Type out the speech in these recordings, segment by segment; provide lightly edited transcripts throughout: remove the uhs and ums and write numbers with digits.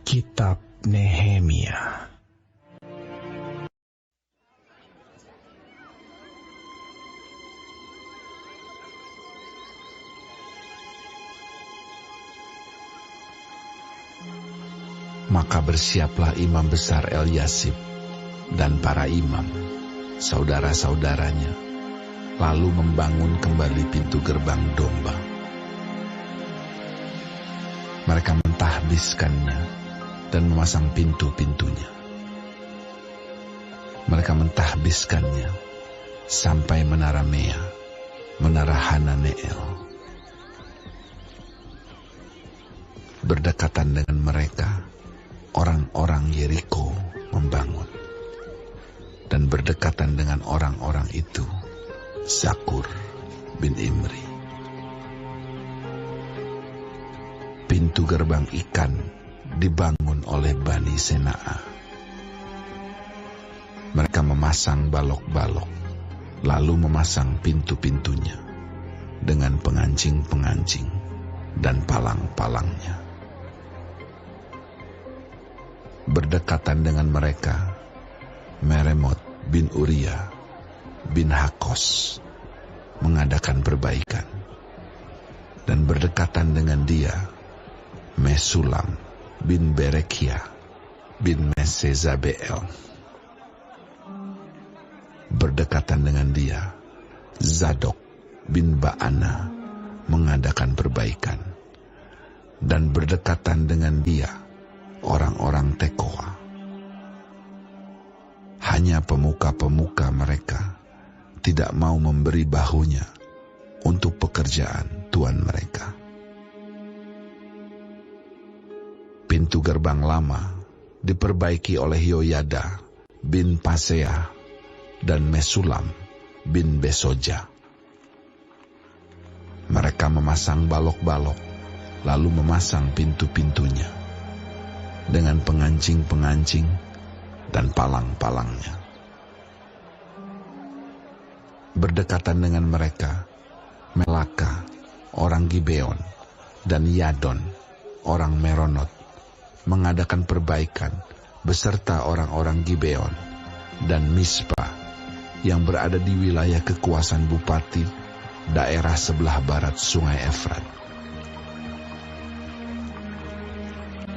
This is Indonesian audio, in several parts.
Kitab Nehemia. Maka bersiaplah imam besar Eliasib dan para imam, saudara-saudaranya, lalu membangun kembali pintu gerbang domba. Mereka mentahbiskannya dan memasang pintu-pintunya. Mereka mentahbiskannya sampai menara Mea, menara Hananeel. Berdekatan dengan mereka, orang-orang Yeriko membangun. Dan berdekatan dengan orang-orang itu, Zakur bin Imri. Pintu gerbang ikan dibangun oleh Bani Senaa. Mereka memasang balok-balok, lalu memasang pintu-pintunya dengan pengancing-pengancing dan palang-palangnya. Berdekatan dengan mereka, Meremot bin Uria bin Hakos mengadakan perbaikan. Dan berdekatan dengan dia, Mesulam bin Berekia bin Mesezabeel. Berdekatan dengan dia, Zadok bin Baana mengadakan perbaikan. Dan berdekatan dengan dia, orang-orang Tekoa. Hanya pemuka-pemuka mereka tidak mau memberi bahunya untuk pekerjaan tuan mereka. Pintu gerbang lama diperbaiki oleh Yoyada bin Paseah dan Mesulam bin Besoja. Mereka memasang balok-balok, lalu memasang pintu-pintunya dengan pengancing-pengancing dan palang-palangnya. Berdekatan dengan mereka, Melaka, orang Gibeon, dan Yadon, orang Meronot, mengadakan perbaikan beserta orang-orang Gibeon dan Mispa yang berada di wilayah kekuasaan bupati daerah sebelah barat Sungai Efrat.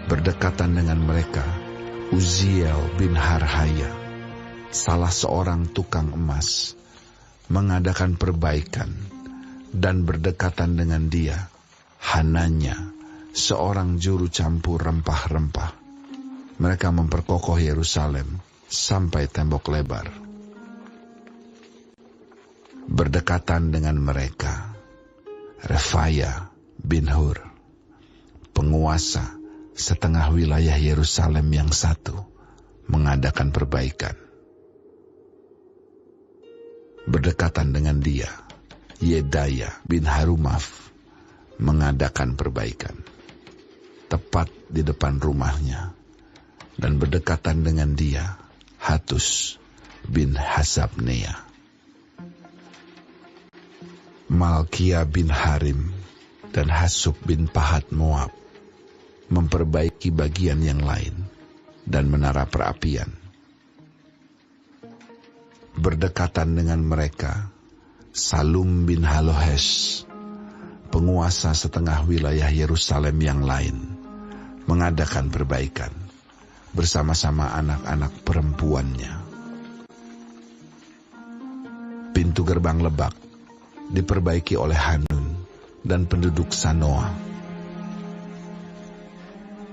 Berdekatan dengan mereka, Uziel bin Harhaya, salah seorang tukang emas, mengadakan perbaikan, dan berdekatan dengan dia, Hananya, seorang juru campur rempah-rempah. Mereka memperkokoh Yerusalem sampai tembok lebar. Berdekatan dengan mereka, Refaya bin Hur, penguasa setengah wilayah Yerusalem yang satu, mengadakan perbaikan. Berdekatan dengan dia, Yedaya bin Harumaf mengadakan perbaikan tepat di depan rumahnya. Dan berdekatan dengan dia, Hatus bin Hasabnea. Malkia bin Harim dan Hasub bin Pahat Moab memperbaiki bagian yang lain dan menara perapian. Berdekatan dengan mereka, Salum bin Halohes, penguasa setengah wilayah Yerusalem yang lain, mengadakan perbaikan bersama-sama anak-anak perempuannya. Pintu gerbang Lebak diperbaiki oleh Hanun dan penduduk Sanoa.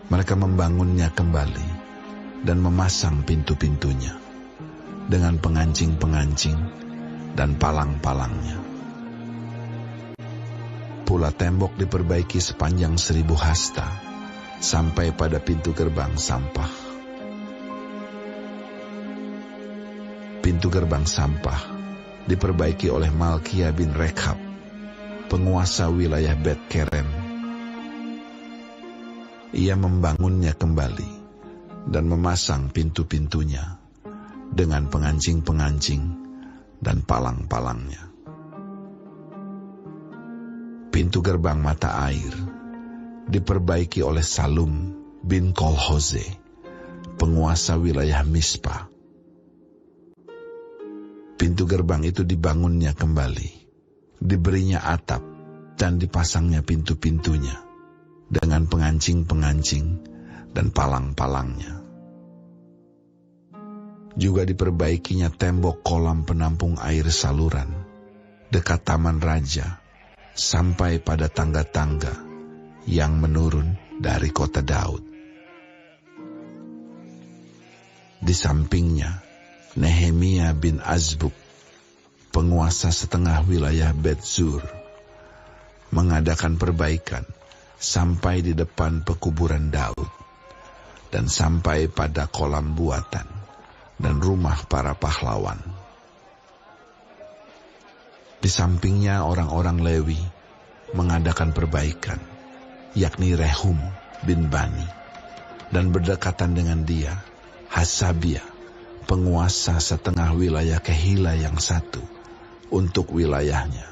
Mereka membangunnya kembali dan memasang pintu-pintunya dengan pengancing-pengancing dan palang-palangnya. Pula tembok diperbaiki sepanjang 1000 hasta sampai pada pintu gerbang sampah. Pintu gerbang sampah diperbaiki oleh Malkia bin Rekhab, penguasa wilayah Bet Kerem. Ia membangunnya kembali dan memasang pintu-pintunya dengan pengancing-pengancing dan palang-palangnya. Pintu gerbang mata air diperbaiki oleh Salum bin Kolhoze, penguasa wilayah Mispa. Pintu gerbang itu dibangunnya kembali, diberinya atap dan dipasangnya pintu-pintunya dengan pengancing-pengancing dan palang-palangnya. Juga diperbaikinya tembok kolam penampung air saluran dekat taman raja sampai pada tangga-tangga yang menurun dari kota Daud. Di sampingnya, Nehemia bin Azbuk, penguasa setengah wilayah Bet-Zur, mengadakan perbaikan sampai di depan pekuburan Daud dan sampai pada kolam buatan dan rumah para pahlawan. Di sampingnya orang-orang Lewi mengadakan perbaikan, yakni Rehum bin Bani, dan berdekatan dengan dia Hasabia, penguasa setengah wilayah Kehila yang satu untuk wilayahnya.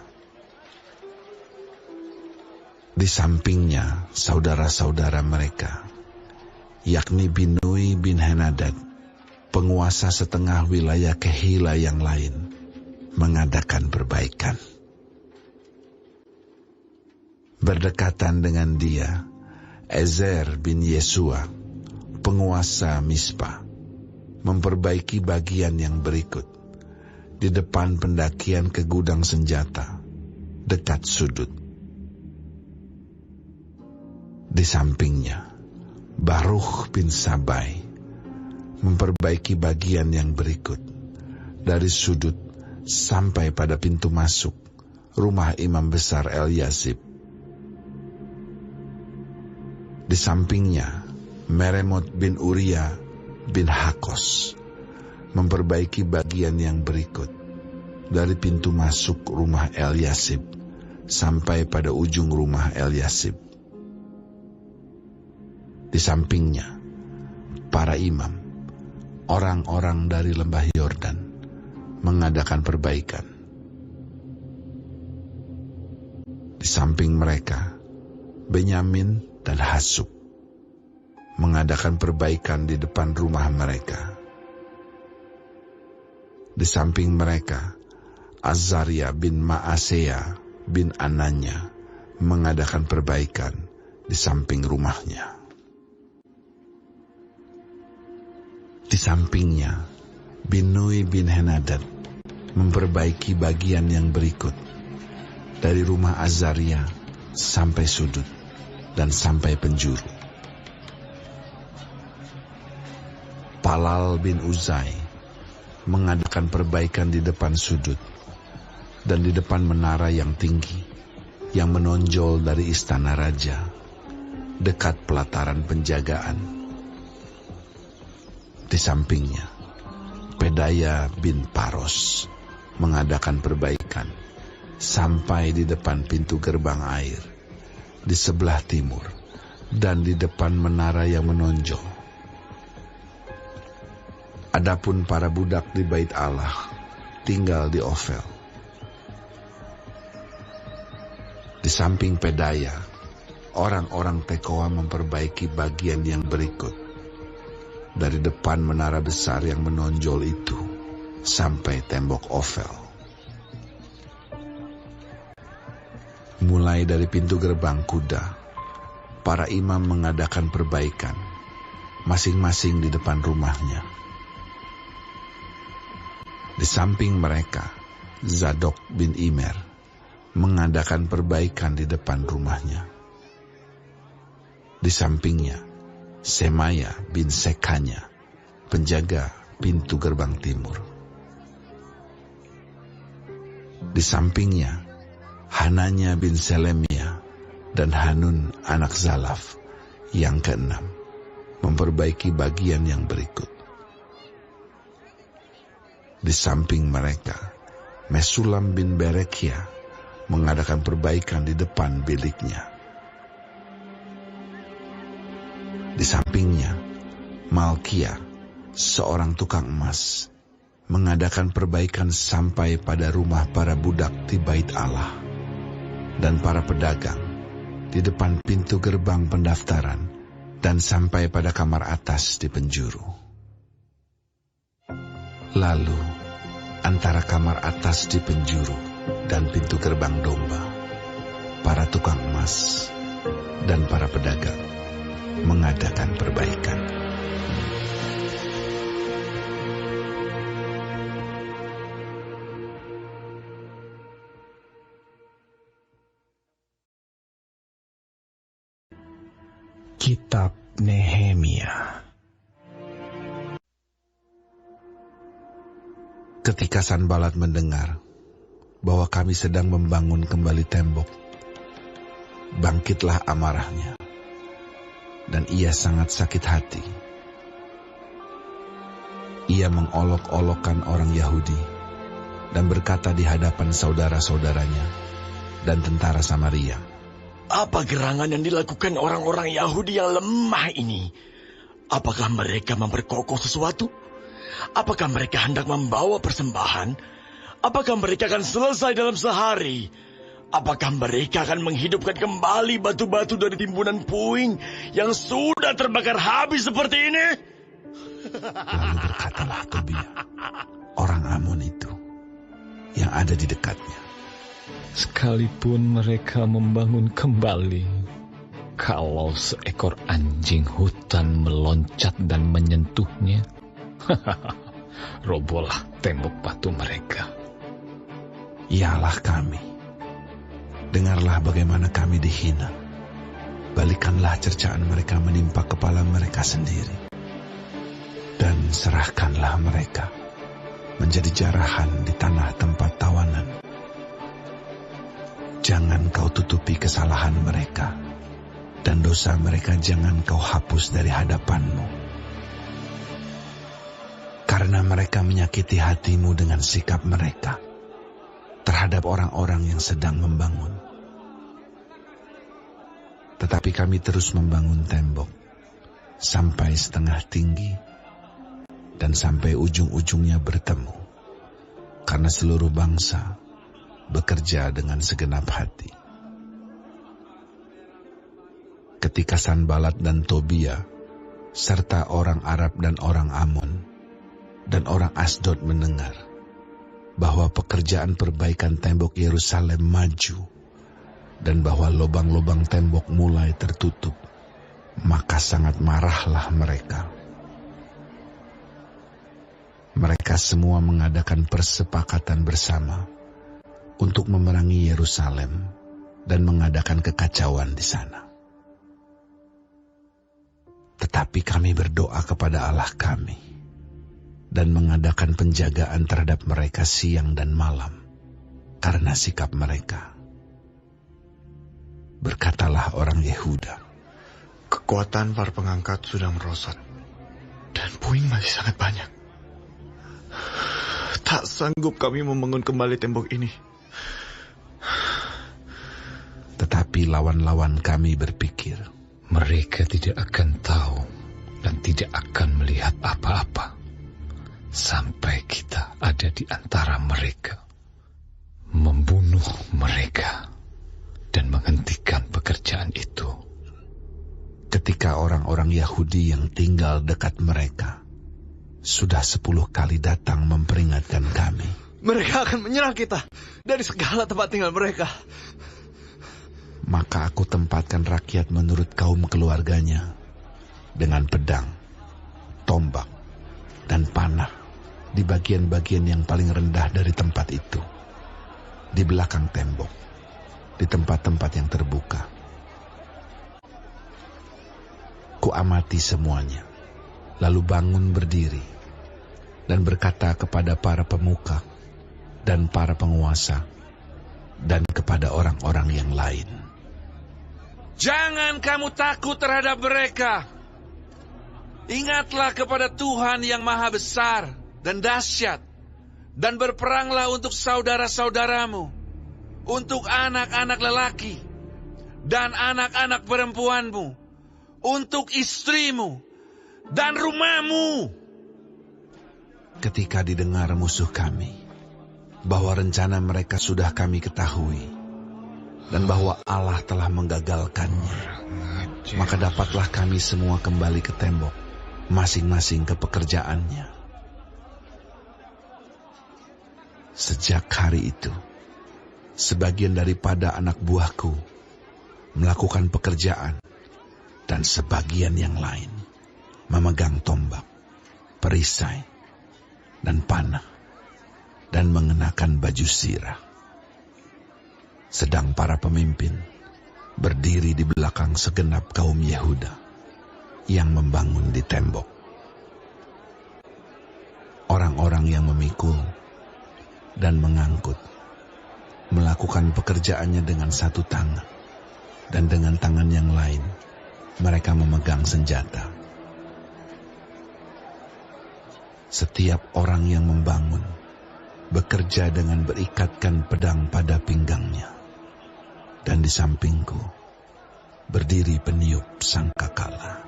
Di sampingnya saudara-saudara mereka, yakni Binui bin Henadad, penguasa setengah wilayah Kehila yang lain, mengadakan perbaikan. Berdekatan dengan dia, Ezer bin Yesua, penguasa Mispa, memperbaiki bagian yang berikut di depan pendakian ke gudang senjata dekat sudut. Di sampingnya, Baruch bin Sabai memperbaiki bagian yang berikut dari sudut sampai pada pintu masuk rumah imam besar Eliasib. Di sampingnya, Meremot bin Uria bin Hakos memperbaiki bagian yang berikut dari pintu masuk rumah Eliasib sampai pada ujung rumah Eliasib. Di sampingnya, para imam, orang-orang dari lembah Yordan, mengadakan perbaikan. Di samping mereka, Benyamin dan Hasub mengadakan perbaikan di depan rumah mereka. Di samping mereka, Azaria bin Maasea bin Ananya mengadakan perbaikan di samping rumahnya. Di sampingnya, Binui bin Henadad memperbaiki bagian yang berikut dari rumah Azaria sampai sudut dan sampai penjuru. Palal bin Uzai mengadakan perbaikan di depan sudut dan di depan menara yang tinggi yang menonjol dari istana raja dekat pelataran penjagaan. Di sampingnya, Pedaya bin Paros mengadakan perbaikan sampai di depan pintu gerbang air di sebelah timur dan di depan menara yang menonjol. Adapun para budak di Bait Allah tinggal di Ofel. Di samping Pedaya, orang-orang Tekoa memperbaiki bagian yang berikut dari depan menara besar yang menonjol itu sampai tembok Ofel. Mulai dari pintu gerbang kuda, para imam mengadakan perbaikan, masing-masing di depan rumahnya. Di samping mereka, Zadok bin Imer mengadakan perbaikan di depan rumahnya. Di sampingnya, Semaya bin Sekanya, penjaga pintu gerbang timur. Di sampingnya, Hananya bin Selemia dan Hanun anak Zalaf yang keenam memperbaiki bagian yang berikut. Di samping mereka, Mesulam bin Berekia mengadakan perbaikan di depan biliknya. Di sampingnya, Malkia, seorang tukang emas, mengadakan perbaikan sampai pada rumah para budak di Bait Allah dan para pedagang di depan pintu gerbang pendaftaran dan sampai pada kamar atas di penjuru. Lalu, antara kamar atas di penjuru dan pintu gerbang domba, para tukang emas dan para pedagang mengadakan perbaikan. Kitab Nehemia. Ketika Sanbalat mendengar bahwa kami sedang membangun kembali tembok, bangkitlah amarahnya, dan ia sangat sakit hati. Ia mengolok-olokkan orang Yahudi dan berkata di hadapan saudara-saudaranya dan tentara Samaria, "Apa gerangan yang dilakukan orang-orang Yahudi yang lemah ini? Apakah mereka memperkokoh sesuatu? Apakah mereka hendak membawa persembahan? Apakah mereka akan selesai dalam sehari? Apakah mereka akan menghidupkan kembali batu-batu dari timbunan puing yang sudah terbakar habis seperti ini?" Lalu berkatalah Tobia, orang Amon itu, yang ada di dekatnya, "Sekalipun mereka membangun kembali, kalau seekor anjing hutan meloncat dan menyentuhnya, robohlah tembok batu mereka." "Ialah kami. Dengarlah bagaimana kami dihina. Balikanlah cercaan mereka menimpa kepala mereka sendiri. Dan serahkanlah mereka menjadi jarahan di tanah tempat tawanan. Jangan kau tutupi kesalahan mereka, dan dosa mereka jangan kau hapus dari hadapanmu. Karena mereka menyakiti hatimu dengan sikap mereka terhadap orang-orang yang sedang membangun. Tetapi kami terus membangun tembok sampai setengah tinggi dan sampai ujung-ujungnya bertemu, karena seluruh bangsa bekerja dengan segenap hati." Ketika Sanbalat dan Tobia serta orang Arab dan orang Amon dan orang Asdod mendengar bahwa pekerjaan perbaikan tembok Yerusalem maju dan bahwa lubang-lubang tembok mulai tertutup, maka sangat marahlah mereka. Mereka semua mengadakan persepakatan bersama untuk memerangi Yerusalem dan mengadakan kekacauan di sana. Tetapi kami berdoa kepada Allah kami dan mengadakan penjagaan terhadap mereka siang dan malam karena sikap mereka. Berkatalah orang Yehuda, Kekuatan para pengangkat sudah merosot, dan puing masih sangat banyak. Tak sanggup kami membangun kembali tembok ini. Tetapi lawan-lawan kami berpikir, Mereka tidak akan tahu dan tidak akan melihat apa-apa sampai kita ada di antara mereka, membunuh mereka dan menghentikan pekerjaan itu. ketika orang-orang Yahudi yang tinggal dekat mereka sudah 10 kali datang memperingatkan kami, Mereka akan menyerang kita dari segala tempat tinggal mereka. maka aku tempatkan rakyat menurut kaum keluarganya dengan pedang, tombak, dan panah di bagian-bagian yang paling rendah dari tempat itu, di belakang tembok, di tempat-tempat yang terbuka. Kuamati semuanya, lalu bangun berdiri dan berkata kepada para pemuka dan para penguasa dan kepada orang-orang yang lain, "Jangan kamu takut terhadap mereka. Ingatlah kepada Tuhan yang maha besar dan dahsyat, dan berperanglah untuk saudara-saudaramu, untuk anak-anak lelaki dan anak-anak perempuanmu, untuk istrimu dan rumahmu." Ketika didengar musuh kami bahwa rencana mereka sudah kami ketahui dan bahwa Allah telah menggagalkannya, maka dapatlah kami semua kembali ke tembok, masing-masing ke pekerjaannya. Sejak hari itu, sebagian daripada anak buahku melakukan pekerjaan, dan sebagian yang lain memegang tombak, perisai, dan panah, dan mengenakan baju sirah. Sedang para pemimpin berdiri di belakang segenap kaum Yehuda yang membangun di tembok. Orang-orang yang memikul dan mengangkut melakukan pekerjaannya dengan satu tangan, dan dengan tangan yang lain mereka memegang senjata. Setiap orang yang membangun bekerja dengan berikatkan pedang pada pinggangnya, dan di sampingku berdiri peniup sangkakala.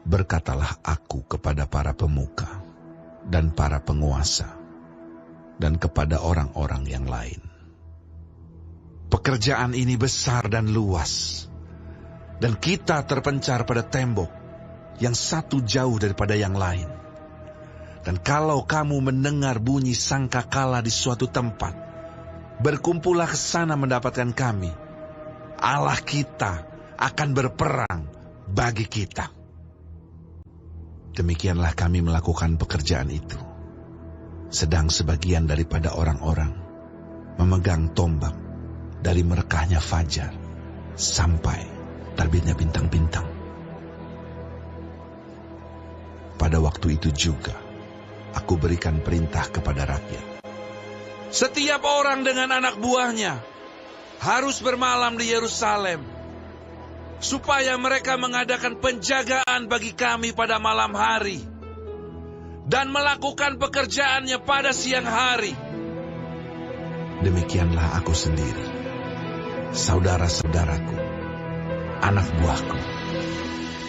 Berkatalah aku kepada para pemuka dan para penguasa, dan kepada orang-orang yang lain, pekerjaan ini besar dan luas, dan kita terpencar pada tembok yang satu jauh daripada yang lain. Dan kalau kamu mendengar bunyi sangkakala di suatu tempat, berkumpullah ke sana mendapatkan kami. Allah kita akan berperang bagi kita. Demikianlah kami melakukan pekerjaan itu. Sedang sebagian daripada orang-orang memegang tombak dari merekahnya fajar sampai terbitnya bintang-bintang. Pada waktu itu juga aku berikan perintah kepada rakyat. Setiap orang dengan anak buahnya harus bermalam di Yerusalem, supaya mereka mengadakan penjagaan bagi kami pada malam hari, dan melakukan pekerjaannya pada siang hari. Demikianlah aku sendiri, saudara-saudaraku, anak buahku,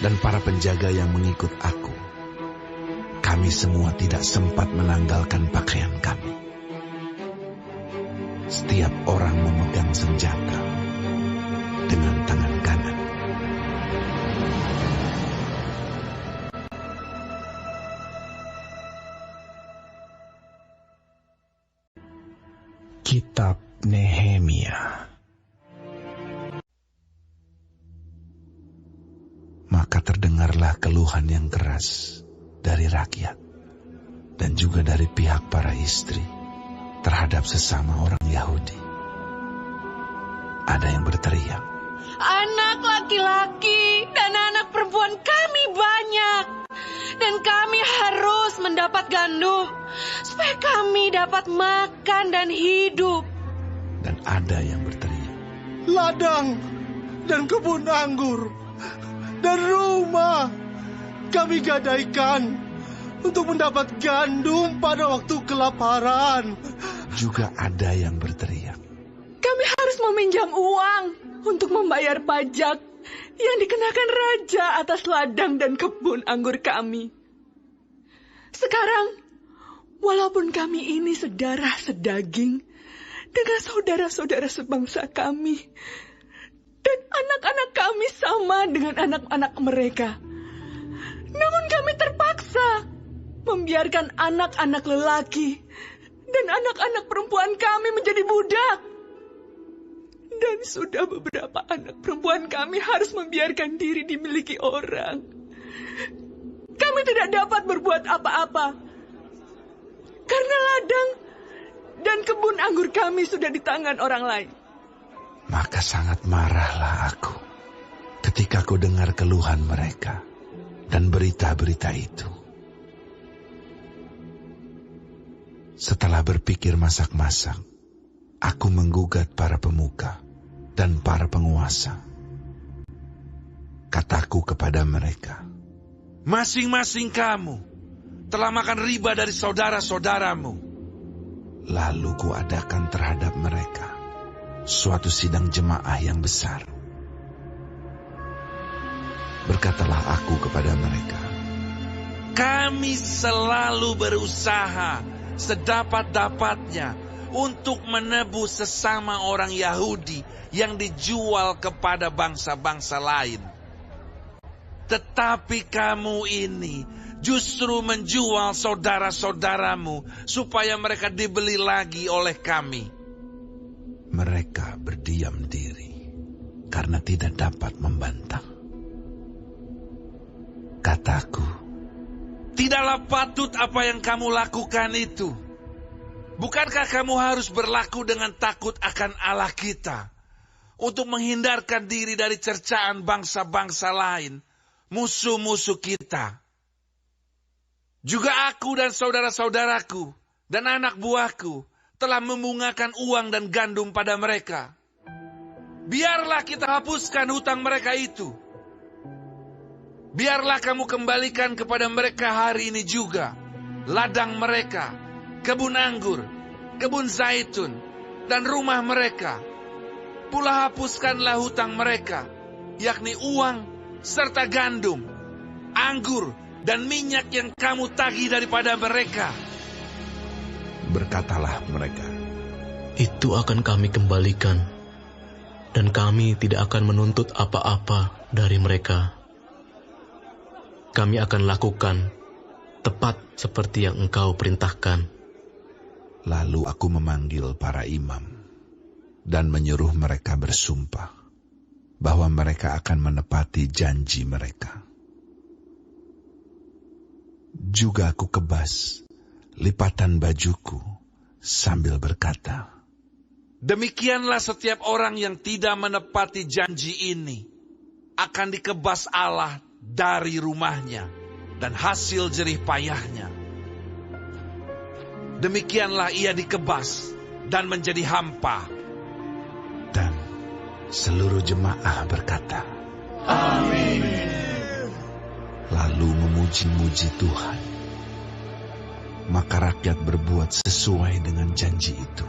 dan para penjaga yang mengikut aku. Kami semua tidak sempat menanggalkan pakaian kami. Setiap orang memegang senjata dengan tangan kanan. Kitab Nehemia. Maka terdengarlah keluhan yang keras dari rakyat dan juga dari pihak para istri terhadap sesama orang Yahudi. Ada yang berteriak, anak laki-laki dan anak perempuan kami banyak, dan kami harus mendapat gandum supaya kami dapat makan dan hidup. Dan ada yang berteriak, ladang dan kebun anggur dan rumah kami gadaikan untuk mendapat gandum pada waktu kelaparan. Juga ada yang berteriak, kami harus meminjam uang untuk membayar pajak yang dikenakan raja atas ladang dan kebun anggur kami. Sekarang, walaupun kami ini sedarah sedaging dengan saudara-saudara sebangsa kami, dan anak-anak kami sama dengan anak-anak mereka, namun kami terpaksa membiarkan anak-anak lelaki dan anak-anak perempuan kami menjadi budak. Dan sudah beberapa anak perempuan kami harus membiarkan diri dimiliki orang. Kami tidak dapat berbuat apa-apa, karena ladang dan kebun anggur kami sudah di tangan orang lain. Maka sangat marahlah aku ketika ku dengar keluhan mereka dan berita-berita itu. Setelah berpikir masak-masak, aku menggugat para pemuka dan para penguasa. Kataku kepada mereka, masing-masing kamu telah makan riba dari saudara-saudaramu. Lalu kuadakan terhadap mereka suatu sidang jemaah yang besar. Berkatalah aku kepada mereka, kami selalu berusaha sedapat-dapatnya untuk menebus sesama orang Yahudi yang dijual kepada bangsa-bangsa lain. Tetapi kamu ini justru menjual saudara-saudaramu supaya mereka dibeli lagi oleh kami. Mereka berdiam diri karena tidak dapat membantah. Kataku, tidaklah patut apa yang kamu lakukan itu. Bukankah kamu harus berlaku dengan takut akan Allah kita, untuk menghindarkan diri dari cercaan bangsa-bangsa lain, musuh-musuh kita? Juga aku dan saudara-saudaraku dan anak buahku telah membungakan uang dan gandum pada mereka. Biarlah kita hapuskan hutang mereka itu. Biarlah kamu kembalikan kepada mereka hari ini juga ladang mereka, kebun anggur, kebun zaitun, dan rumah mereka. Pula hapuskanlah hutang mereka, yakni uang serta gandum, anggur, dan minyak yang kamu tagih daripada mereka. berkatalah mereka, Itu akan kami kembalikan, dan kami tidak akan menuntut apa-apa dari mereka. Kami akan lakukan tepat seperti yang engkau perintahkan. Lalu aku memanggil para imam dan menyuruh mereka bersumpah bahwa mereka akan menepati janji mereka. Juga aku kebas lipatan bajuku sambil berkata, Demikianlah setiap orang yang tidak menepati janji ini akan dikebas Allah dari rumahnya dan hasil jerih payahnya. Demikianlah ia dikebas dan menjadi hampa. dan seluruh jemaah berkata, Amin. lalu memuji-muji Tuhan. Maka rakyat berbuat sesuai dengan janji itu.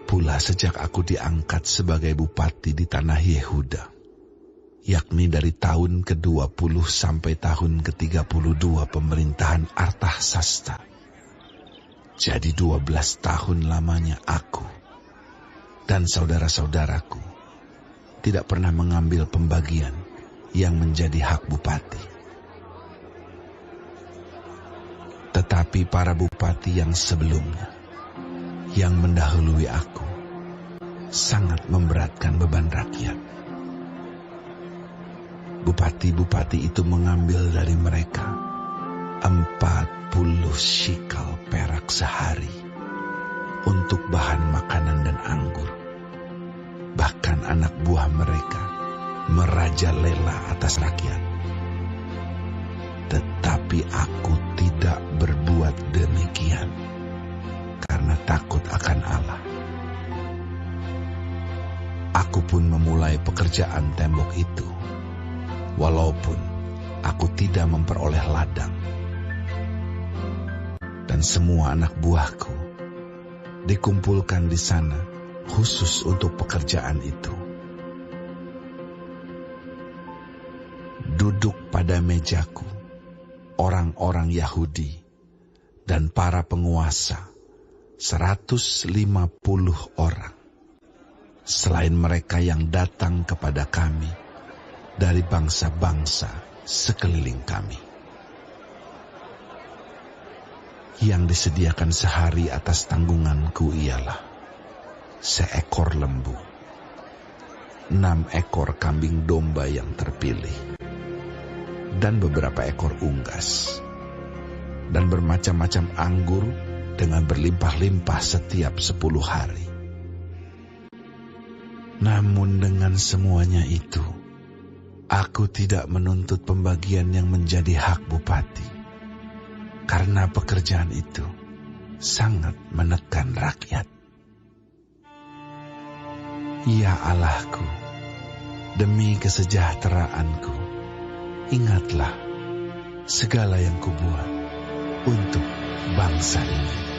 Pula sejak aku diangkat sebagai bupati di tanah Yehuda, yakni dari tahun ke-20 sampai tahun ke-32 pemerintahan Artahsasta, jadi 12 tahun lamanya aku dan saudara-saudaraku tidak pernah mengambil pembagian yang menjadi hak bupati. Tetapi para bupati yang sebelumnya, yang mendahului aku, sangat memberatkan beban rakyat. Bupati-bupati itu mengambil dari mereka 40 shikal perak sehari untuk bahan makanan dan anggur. Bahkan anak buah mereka merajalela atas rakyat. Tetapi aku tidak berbuat demikian karena takut akan Allah. Aku pun memulai pekerjaan tembok itu, walaupun aku tidak memperoleh ladang. Dan semua anak buahku dikumpulkan di sana khusus untuk pekerjaan itu. Duduk pada mejaku orang-orang Yahudi dan para penguasa 150 orang, selain mereka yang datang kepada kami dari bangsa-bangsa sekeliling kami. Yang disediakan sehari atas tanggunganku ialah seekor lembu, 6 ekor kambing domba yang terpilih, dan beberapa ekor unggas, dan bermacam-macam anggur dengan berlimpah-limpah setiap 10 hari. Namun dengan semuanya itu, aku tidak menuntut pembagian yang menjadi hak bupati, karena pekerjaan itu sangat menekan rakyat. Ya Allahku, demi kesejahteraanku, ingatlah segala yang kubuat untuk bangsa ini.